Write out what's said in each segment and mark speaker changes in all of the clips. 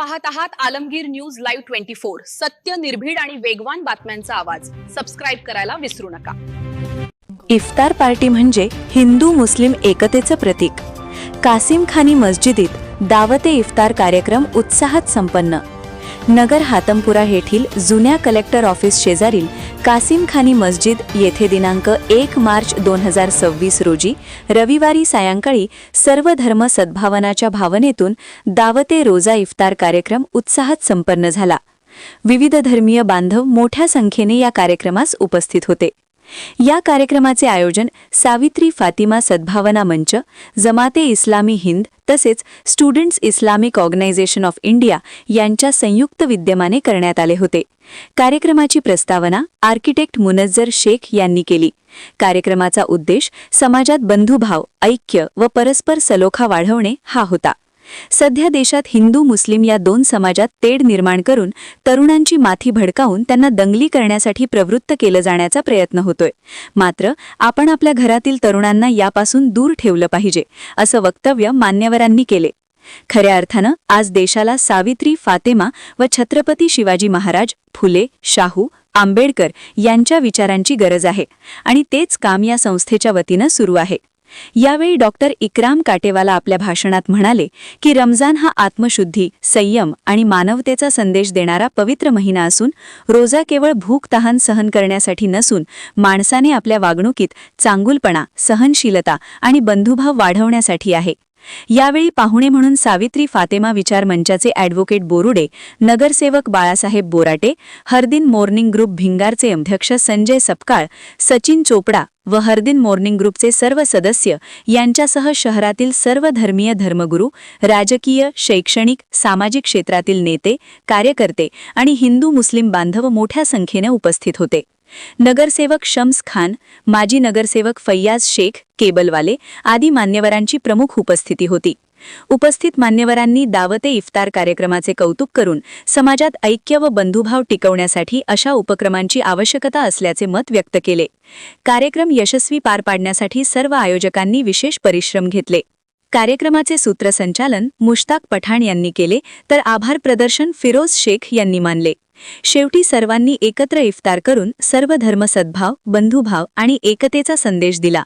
Speaker 1: पाहत आहात Alamgir news live 24। सत्य, निर्भीड आणि वेगवान बातम्यांचा आवाज। सबस्क्राइब करायला विसरू नका।
Speaker 2: इफ्तार पार्टी म्हणजे हिंदू मुस्लिम एकतेचं प्रतीक। कासिम खानी मस्जिदीत दावते इफ्तार कार्यक्रम उत्साहात संपन्न। नगर हातमपुरा येथील जुन्या कलेक्टर ऑफिस शेजारील कासिम खानी मस्जिद येथे दिनांक 1 मार्च 2026 रोजी रविवारी सायंकाळी सर्व धर्म सद्भावनाच्या भावनेतून दावते रोजा इफ्तार कार्यक्रम उत्साहात संपन्न झाला। विविध धर्मीय बांधव मोठ्या संख्येने या कार्यक्रमास उपस्थित होते। या कार्यक्रमाचे आयोजन सावित्री फातिमा सद्भावना मंच, जमाते इस्लामी हिंद तसेच students Islamic organisation of India यांच्या संयुक्त विद्यमाने करण्यात आले होते। कार्यक्रमाची प्रस्तावना आर्किटेक्ट मुनज्जर शेख यांनी केली। कार्यक्रमाचा उद्देश समाजात बंधुभाव, ऐक्य व परस्पर सलोखा वाढवणे हा होता। सध्या देशात हिंदू मुस्लिम या दोन समाजात तेढ निर्माण करून तरुणांची माथी भडकावून त्यांना दंगली करण्यासाठी प्रवृत्त केलं जाण्याचा प्रयत्न होतोय। मात्र आपण आपल्या घरातील तरुणांना यापासून दूर ठेवलं पाहिजे, असं वक्तव्य मान्यवरांनी केले। खऱ्या अर्थानं आज देशाला सावित्री फातेमा व छत्रपती शिवाजी महाराज, फुले, शाहू, आंबेडकर यांच्या विचारांची गरज आहे आणि तेच काम या संस्थेच्या वतीनं सुरू आहे। यावेळी डॉक्टर इक्राम काटेवाला आपल्या भाषणात म्हणाले की रमजान हा आत्मशुद्धी, संयम आणि मानवतेचा संदेश देणारा पवित्र महिना असून रोजा केवळ भूक तहान सहन करण्यासाठी नसून माणसाने आपल्या वागणुकीत चांगुलपणा, सहनशीलता आणि बंधुभाव वाढवण्यासाठी आहे। यावेळी पाहुणे म्हणून सावित्री फातेमा विचार मंचाचे ॲडव्होकेट बोरुडे, नगरसेवक बाळासाहेब बोराटे, हरदिन मॉर्निंग ग्रुप भिंगारचे अध्यक्ष संजय सपकाळ, सचिन चोपडा व हरदिन मॉर्निंग ग्रुपचे सर्व सदस्य यांच्यासह शहरातील सर्व धर्मीय धर्मगुरू, राजकीय, शैक्षणिक, सामाजिक क्षेत्रातील नेते, कार्यकर्ते आणि हिंदू मुस्लिम बांधव मोठ्या संख्येने उपस्थित होते। नगरसेवक शम्स खान, माजी नगरसेवक फैयाज शेख, केबलवाले आदी मान्यवरांची प्रमुख उपस्थिती होती। उपस्थित मान्यवरांनी दावते इफ्तार कार्यक्रमाचे कौतुक करून समाजात ऐक्य व बंधुभाव टिकवण्यासाठी अशा उपक्रमांची आवश्यकता असल्याचे मत व्यक्त केले। कार्यक्रम यशस्वी पार पाडण्यासाठी सर्व आयोजकांनी विशेष परिश्रम घेतले। कार्यक्रमाचे सूत्रसंचालन मुश्ताक पठाण यांनी केले तर आभार प्रदर्शन फिरोज शेख यांनी मानले। शेवटी सर्वांनी एकत्र इफ्तार करून सर्व धर्म सद्भाव, बंधुभाव आणि एकतेचा संदेश दिला।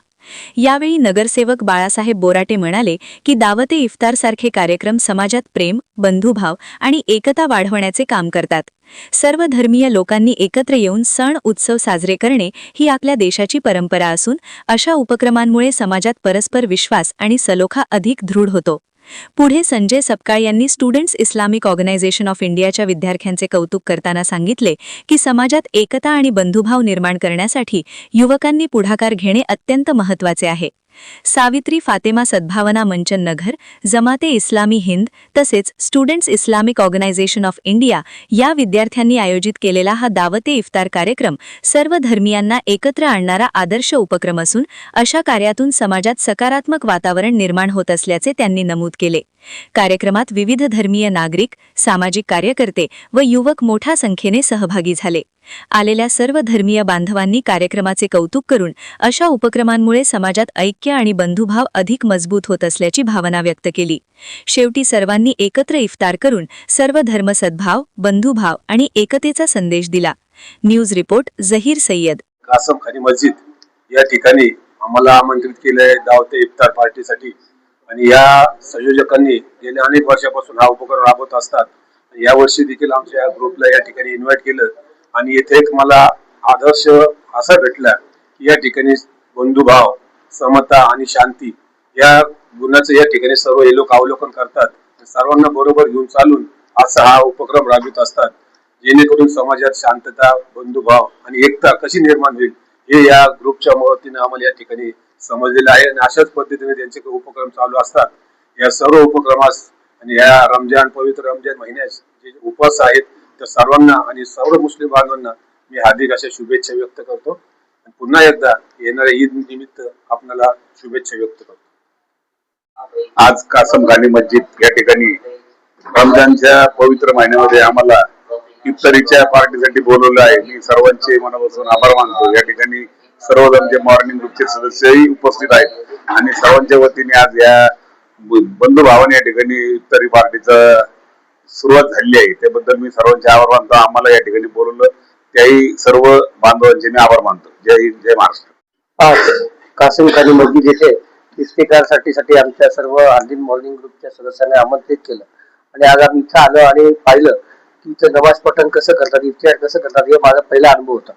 Speaker 2: यावेळी नगरसेवक बाळासाहेब बोराटे म्हणाले की दावते इफ्तार सारखे कार्यक्रम समाजात प्रेम, बंधुभाव आणि एकता वाढवण्याचे काम करतात। सर्व धर्मीय लोकांनी एकत्र येऊन सण उत्सव साजरे करणे ही आपल्या देशाची परंपरा असून अशा उपक्रमांमुळे समाजात परस्पर विश्वास आणि सलोखा अधिक दृढ होतो। पुढे संजय सपकाळ यांनी स्टुडंट्स इस्लामिक ऑर्गनायझेशन ऑफ इंडियाच्या विद्यार्थ्यांचे कौतुक करताना सांगितले की समाजात एकता आणि बंधुभाव निर्माण करण्यासाठी युवकांनी पुढाकार घेणे अत्यंत महत्त्वाचे आहे। सावित्री फातेमा सद्भावना मंच नगर, जमाते इस्लामी हिंद तसेच students Islamic organisation of India या विद्यार्थ्यांनी आयोजित केलेला हा दावते इफ्तार कार्यक्रम सर्व धर्मियांना एकत्र आणणारा आदर्श उपक्रम असून अशा कार्यातून समाजात सकारात्मक वातावरण निर्माण होत असल्याचे त्यांनी नमूद केले। कार्यक्रमात विविध धर्मीय नागरिक, सामाजिक कार्यकर्ते व युवक मोठ्या संख्येने सहभागी झाले। आलेल्या सर्व धर्मीय बांधवांनी कार्यक्रमाचे कौतुक करून अशा उपक्रमांमुळे समाजात ऐक्य आणि बंधुभाव अधिक मजबूत होत असल्याची भावना व्यक्त केली। शेवटी सर्वांनी एकत्र इफ्तार करून सर्व धर्म सद्भाव, बंधुभाव आणि एकतेचा संदेश दिला। News report Zaheer Sayyed.
Speaker 3: कासिम खानी मस्जिद या ठिकाणी आम्हाला आमंत्रित केले दावते इफ्तार पार्टीसाठी आणि या संयोजकांनी गेल्या अनेक वर्षापासून हा उपक्रम राबवत असतात। या वर्षी देखील आमच्या ग्रुपला या ठिकाणी इन्व्हाइट केलं आणि येथे एक मला आदर्श असा भेटला की या ठिकाणी बंधुभाव, समता आणि शांती या गुणाचं या ठिकाणी सर्व हे लोक अवलोकन करतात। सर्वांना बरोबर घेऊन चालून असा हा उपक्रम राबवित असतात, जेणेकरून समाजात शांतता, बंधुभाव आणि एकता कशी निर्माण होईल हे या ग्रुपच्या वतीने आम्हाला या ठिकाणी समजलेलं आहे आणि अशाच पद्धतीने त्यांचे उपक्रम चालू असतात। या सर्व उपक्रमास आणि या पवित्र रमजान महिन्यात जे उपवास आहेत त्या सर्वांना आणि सर्व मुस्लिम बांधवांना मी हार्दिक अशा शुभेच्छा व्यक्त करतो आणि पुन्हा एकदा येणाऱ्या ईद निमित्त आपल्याला शुभेच्छा व्यक्त करतो।
Speaker 4: आज कासिम खानी मस्जिद या ठिकाणी रमजानच्या पवित्र महिन्यामध्ये आम्हाला इफ्तारीच्या पार्टीसाठी बोलवलं आहे। मी सर्वांचे मनापासून आभार मानतो। या ठिकाणी सर्व मॉर्निंग ग्रुपचे सदस्यही उपस्थित आहेत आणि सर्वांच्या वतीने आज या बंधुभावाने या ठिकाणी इफ्तारी पार्टीचं सुरुवात झाली आहे त्याबद्दल मी सर्वांचे आभार मानतो. आम्हाला या ठिकाणी बोलवलं त्याही सर्व बांधवांचे मी आभार मानतो. जय हिंद, जय महाराष्ट्र.
Speaker 5: आज कासिम खानी मस्जिद येथे इफ्तिकारसाठी आमच्या सर्व आदिन मॉर्निंग ग्रुपच्या सदस्यांनी आमंत्रित केलं आणि आज आम्ही इथं आलो आणि पाहिलं की इथं नमाज पठण कसं करतात, इफ्तिकार कसं करतात, हे माझा पहिला अनुभव होता.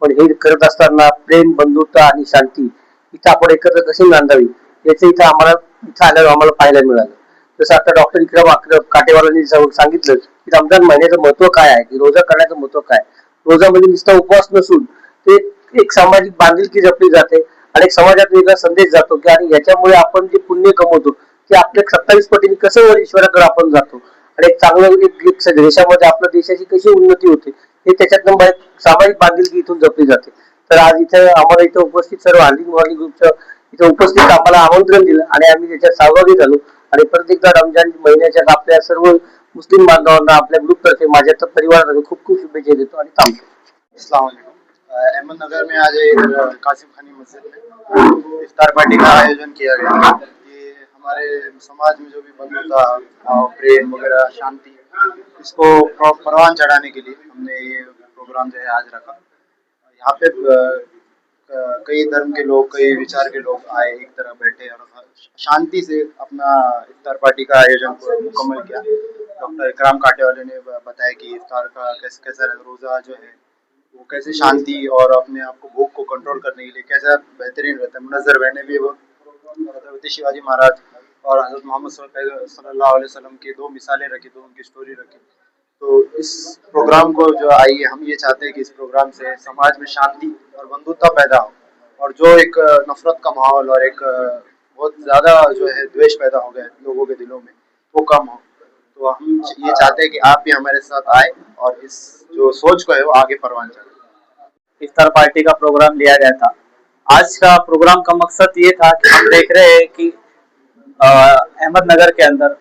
Speaker 5: पण हे करत असताना प्रेम, बंधुता आणि शांती इथं आपण एकत्र कशी नांदावी याचं इथं आल्यावर आम्हाला पाहायला मिळालं. जसं आता डॉक्टर विक्रम काटेवालांनी सांगितलं की रमजान महिन्याचं महत्व काय आहे, की रोजा करण्याचं महत्व काय. रोजा म्हणजे नुसता उपवास नसून ते एक सामाजिक बांधिलकी जपली जाते आणि एक समाजात वेगळा संदेश जातो की आणि याच्यामुळे आपण जे पुण्य कमवतो ते आपल्या 27 पटीने कसं ईश्वराकडे आपण जातो आणि एक चांगलं एक देशामध्ये आपल्या देशाची कशी उन्नती होते हे त्याच्यातनं सामाजिक बांधिलकी इथून जपली जाते. तर आज इथे आम्हाला इथं उपस्थित सर्व आदिन मॉर्निंग ग्रुपचं इथं उपस्थित आम्हाला आमंत्रण दिलं आणि आम्ही त्याच्यात सहभागी झालो आणि परत एकदा रमजान महिन्याच्या आपल्या सर्व मुस्लिम बांधवांना आपल्या ग्रुपतर्फे माझ्या परिवारातर्फे खूप खूप शुभेच्छा देतो आणि थांबतो.
Speaker 6: अस्सलाम वालेकुम. अहमदनगर में आज एक कासिम खानी मस्जिद में इफ्तार पार्टी का आयोजन किया गया. ये हमारे समाज में जो भी बंधुता, प्रेम वगैरह, शांति, इसको परवान चढ़ाने के लिए हमने ये प्रोग्राम जो है आज रखा. यहाँ पे कई धर्म के लोग, कई विचार के लोग आए, एक तरह बैठे और शांति से अपना इफ्तार पार्टी का आयोजन मुकम्मल किया. डॉक्टर इकराम काटेवाले ने बताया कि इफ्तार का कैसा रोज़ा जो है वो कैसे शांति और अपने आप को भूख को कंट्रोल करने के लिए कैसा बेहतरीन रहता है. मुनज़्ज़र बहने भी वो छत्रपति शिवाजी महाराज और हज़रत मोहम्मद सल्लल्लाहु अलैहि वसल्लम की दो मिसालें रखी, तो उनकी स्टोरी रखी. तो इस प्रोग्राम को जो आइए हम ये चाहते हैं कि इस प्रोग्राम से समाज में शांति और बंधुता पैदा हो और जो एक नफरत का माहौल और एक बहुत ज़्यादा जो है द्वेष पैदा हो गया लोगों के दिलों में वो कम हो. तो हम ये चाहते हैं कि आप भी हमारे साथ आए और इस जो सोच को है वो आगे परवान चढ़े.
Speaker 7: इफ्तार पार्टी का प्रोग्राम लिया गया था. आज का प्रोग्राम का मकसद ये था कि हम देख रहे हैं कि अहमदनगर के अंदर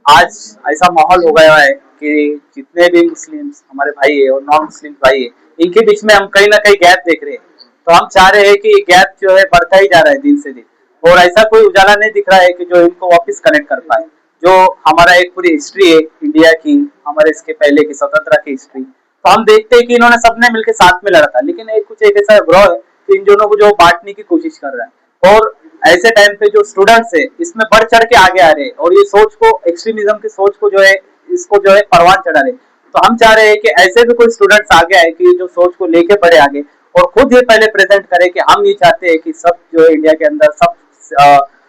Speaker 7: आज ऐसा माहौल हो गया है कि जितने भी मुस्लिम हमारे भाई है और नॉन मुस्लिम भाई है, इनके बीच में हम कहीं ना कहीं गैप देख रहे हैं. तो हम चाह रहे हैं कि ये गैप जो है बढ़ता ही जा रहा है दिन से दिन, और ऐसा कोई उजाला नहीं दिख रहा है कि जो इनको वापस कनेक्ट कर पाए. जो हमारा एक पूरी हिस्ट्री है इंडिया की, हमारे इसके पहले की स्वतंत्रता की हिस्ट्री, तो हम देखते हैं कि इन्होंने सबने मिलकर साथ में लड़ा था, लेकिन एक ऐसा ग्रोह है कि इन दोनों को जो बांटने की कोशिश कर रहा है. और ऐसे टाइम पे जो स्टूडेंट्स है इसमें बढ़ चढ़ के आगे आ रहे हैं और ये सोच को, एक्सट्रीमिज्म की सोच को जो है इसको जो है परवान चढ़ा रहे. तो हम चाह रहे हैं कि ऐसे भी कोई स्टूडेंट्स आगे आए कि जो सोच को लेके बढ़े आगे और खुद ये पहले प्रेजेंट करे कि हम ये चाहते हैं कि सब जो है इंडिया के अंदर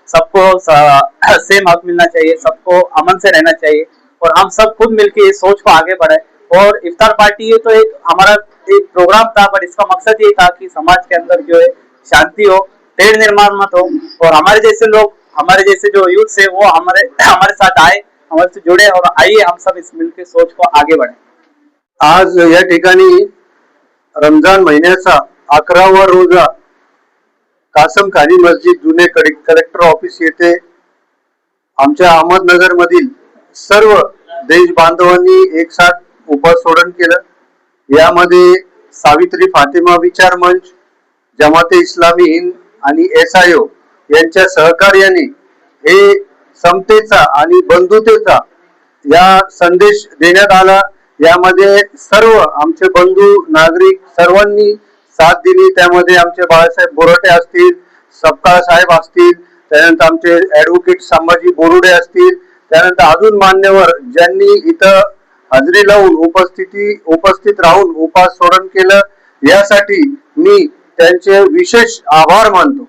Speaker 7: सबको सेम हक मिलना चाहिए, सबको अमन से रहना चाहिए और हम सब खुद मिलकर इस सोच को आगे बढ़ाए. और इफ्तार पार्टी ये तो एक हमारा एक प्रोग्राम था, पर इसका मकसद ये था कि समाज के अंदर जो है शांति हो, तेढ़ निर्माण मत हो और हमारे जैसे लोग, हमारे जैसे जो यूथ है वो हमारे साथ आए, हमारे से जुड़े और आइए हम सब इस मिलकर सोच को आगे बढ़े.
Speaker 3: आज या ठिकाणी रमजान महिन्याचा 11वा रोजा कासम खानी मस्जिद जुने कलेक्टर ऑफिस येथे आमच्या अहमदनगर मधील सर्व देश बांधवांनी एक साथ उपास सोडण केलं. यामध्ये सावित्री फातिमा विचार मंच, जमाते इस्लामी हिंद आणि SIO यांच्या सहकार्याने हे समतेचा आणि बंधुतेचा या संदेश देण्यात आला. यामध्ये सर्व आमचे बंधू नागरिक सर्वांनी साथ दिली. त्यामध्ये आमचे बाळासाहेब बोराटे असतील, सपकाळ साहेब असतील, त्यानंतर आमचे ऍडव्होकेट संभाजी बोरुडे असतील, त्यानंतर अजून मान्यवर ज्यांनी इथं हजेरी लावून उपस्थित राहून उपास सोडण केलं, यासाठी मी त्यांचे विशेष आभार मानतो.